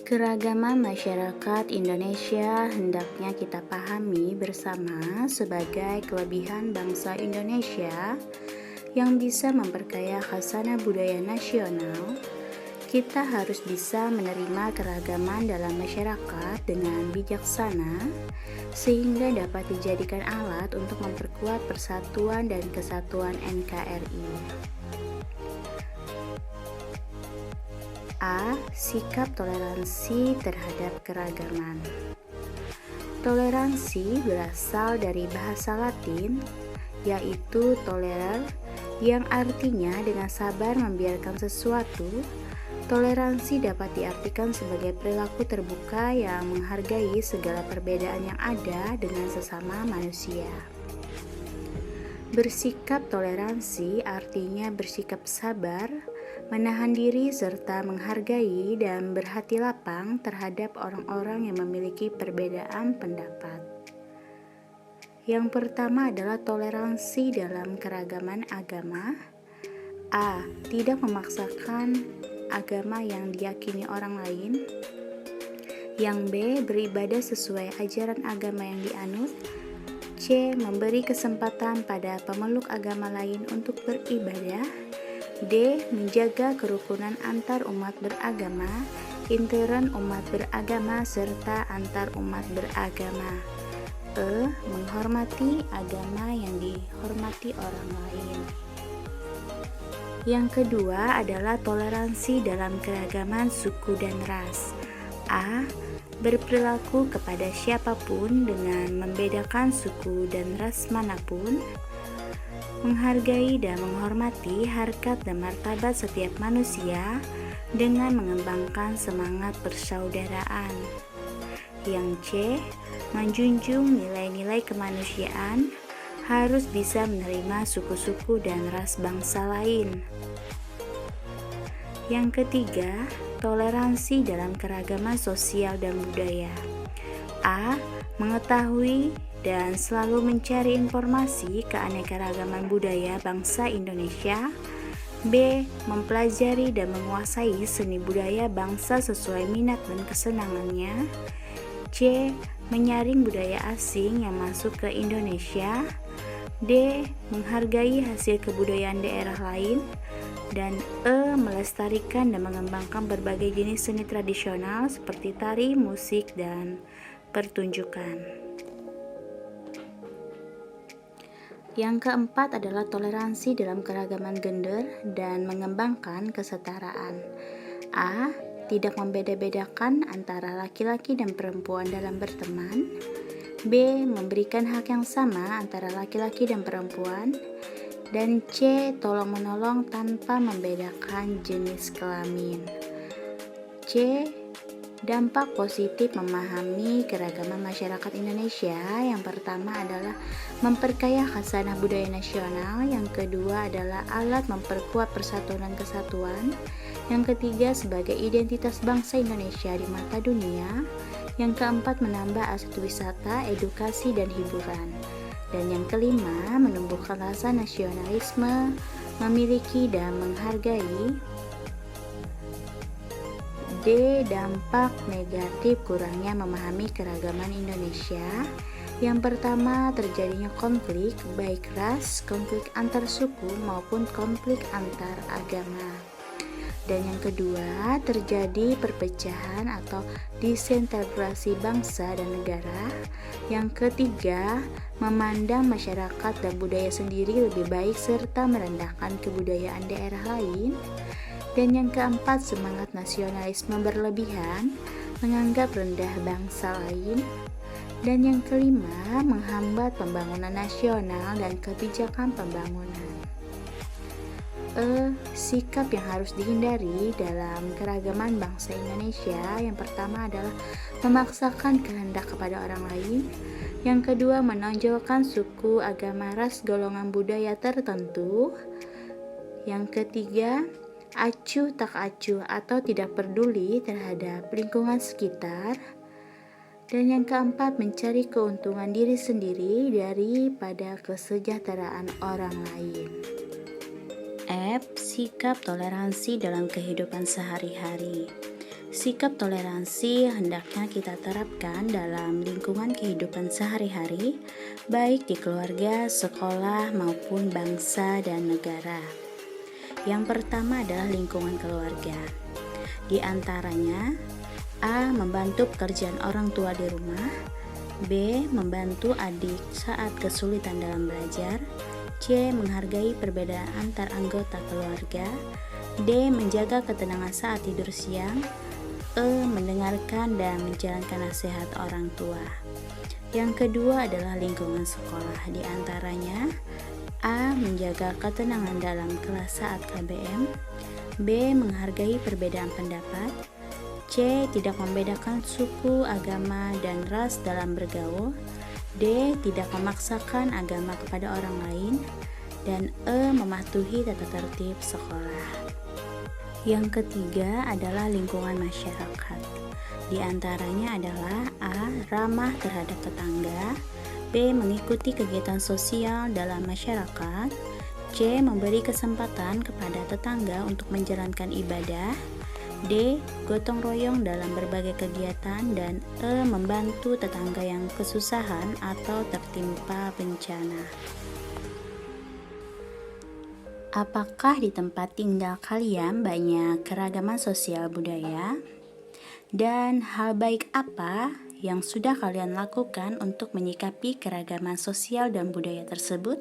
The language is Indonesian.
Keragaman masyarakat Indonesia hendaknya kita pahami bersama sebagai kelebihan bangsa Indonesia yang bisa memperkaya khasanah budaya nasional. Kita harus bisa menerima keragaman dalam masyarakat dengan bijaksana sehingga dapat dijadikan alat untuk memperkuat persatuan dan kesatuan NKRI. A. Sikap toleransi terhadap keragaman. Toleransi berasal dari bahasa Latin, yaitu tolerar, yang artinya dengan sabar membiarkan sesuatu. Toleransi dapat diartikan sebagai perilaku terbuka yang menghargai segala perbedaan yang ada dengan sesama manusia. Bersikap toleransi artinya bersikap sabar, menahan diri serta menghargai dan berhati lapang terhadap orang-orang yang memiliki perbedaan pendapat. Yang pertama adalah toleransi dalam keragaman agama. A. Tidak memaksakan agama yang diyakini orang lain. Yang B. Beribadah sesuai ajaran agama yang dianut. C. Memberi kesempatan pada pemeluk agama lain untuk beribadah. D. Menjaga kerukunan antar umat beragama, intern umat beragama, serta antar umat beragama. E. Menghormati agama yang dihormati orang lain. Yang kedua adalah toleransi dalam keragaman suku dan ras. A. Berperilaku kepada siapapun dengan membedakan suku dan ras manapun. Menghargai dan menghormati harkat dan martabat setiap manusia dengan mengembangkan semangat persaudaraan. Yang C. Menjunjung nilai-nilai kemanusiaan, harus bisa menerima suku-suku dan ras bangsa lain. Yang ketiga, toleransi dalam keragaman sosial dan budaya. A. Mengetahui dan selalu mencari informasi keanekaragaman budaya bangsa Indonesia. B. Mempelajari dan menguasai seni budaya bangsa sesuai minat dan kesenangannya. C. Menyaring budaya asing yang masuk ke Indonesia. D. Menghargai hasil kebudayaan daerah lain. Dan E. Melestarikan dan mengembangkan berbagai jenis seni tradisional seperti tari, musik, dan pertunjukan. Yang keempat adalah toleransi dalam keragaman gender dan mengembangkan kesetaraan. A. Tidak membeda-bedakan antara laki-laki dan perempuan dalam berteman. B. Memberikan hak yang sama antara laki-laki dan perempuan. Dan C. Tolong-menolong tanpa membedakan jenis kelamin. C. Dampak positif memahami keragaman masyarakat Indonesia. Yang pertama adalah memperkaya khasanah budaya nasional. Yang kedua adalah alat memperkuat persatuan dan kesatuan. Yang ketiga sebagai identitas bangsa Indonesia di mata dunia. Yang keempat menambah aset wisata, edukasi, dan hiburan. Dan yang kelima menumbuhkan rasa nasionalisme, memiliki dan menghargai. D. Dampak negatif kurangnya memahami keragaman Indonesia. Yang pertama, terjadinya konflik baik ras, konflik antar suku maupun konflik antar agama. Dan yang kedua, terjadi perpecahan atau disintegrasi bangsa dan negara. Yang ketiga, memandang masyarakat dan budaya sendiri lebih baik serta merendahkan kebudayaan daerah lain. Dan yang keempat, semangat nasionalisme berlebihan, menganggap rendah bangsa lain. Dan yang kelima, menghambat pembangunan nasional dan kebijakan pembangunan. Sikap yang harus dihindari dalam keragaman bangsa Indonesia. Yang pertama adalah memaksakan kehendak kepada orang lain. Yang kedua, menonjolkan suku, agama, ras, golongan budaya tertentu. Yang ketiga, acuh tak acuh atau tidak peduli terhadap lingkungan sekitar. Dan yang keempat, mencari keuntungan diri sendiri daripada kesejahteraan orang lain. F. Sikap toleransi dalam kehidupan sehari-hari. Sikap toleransi hendaknya kita terapkan dalam lingkungan kehidupan sehari-hari, baik di keluarga, sekolah, maupun bangsa dan negara. Yang pertama adalah lingkungan keluarga. Di antaranya, A. Membantu pekerjaan orang tua di rumah, B. Membantu adik saat kesulitan dalam belajar, C. Menghargai perbedaan antar anggota keluarga, D. Menjaga ketenangan saat tidur siang, E. Mendengarkan dan menjalankan nasihat orang tua. Yang kedua adalah lingkungan sekolah. Di antaranya, A. Menjaga ketenangan dalam kelas saat KBM, B. Menghargai perbedaan pendapat, C. Tidak membedakan suku, agama, dan ras dalam bergaul, D. Tidak memaksakan agama kepada orang lain, dan E. Mematuhi tata tertib sekolah. Yang ketiga adalah lingkungan masyarakat. Di antaranya adalah A. Ramah terhadap tetangga, B. Mengikuti kegiatan sosial dalam masyarakat, C. Memberi kesempatan kepada tetangga untuk menjalankan ibadah, D. Gotong royong dalam berbagai kegiatan, dan E. Membantu tetangga yang kesusahan atau tertimpa bencana. Apakah di tempat tinggal kalian banyak keragaman sosial budaya? Dan hal baik apa yang sudah kalian lakukan untuk menyikapi keragaman sosial dan budaya tersebut?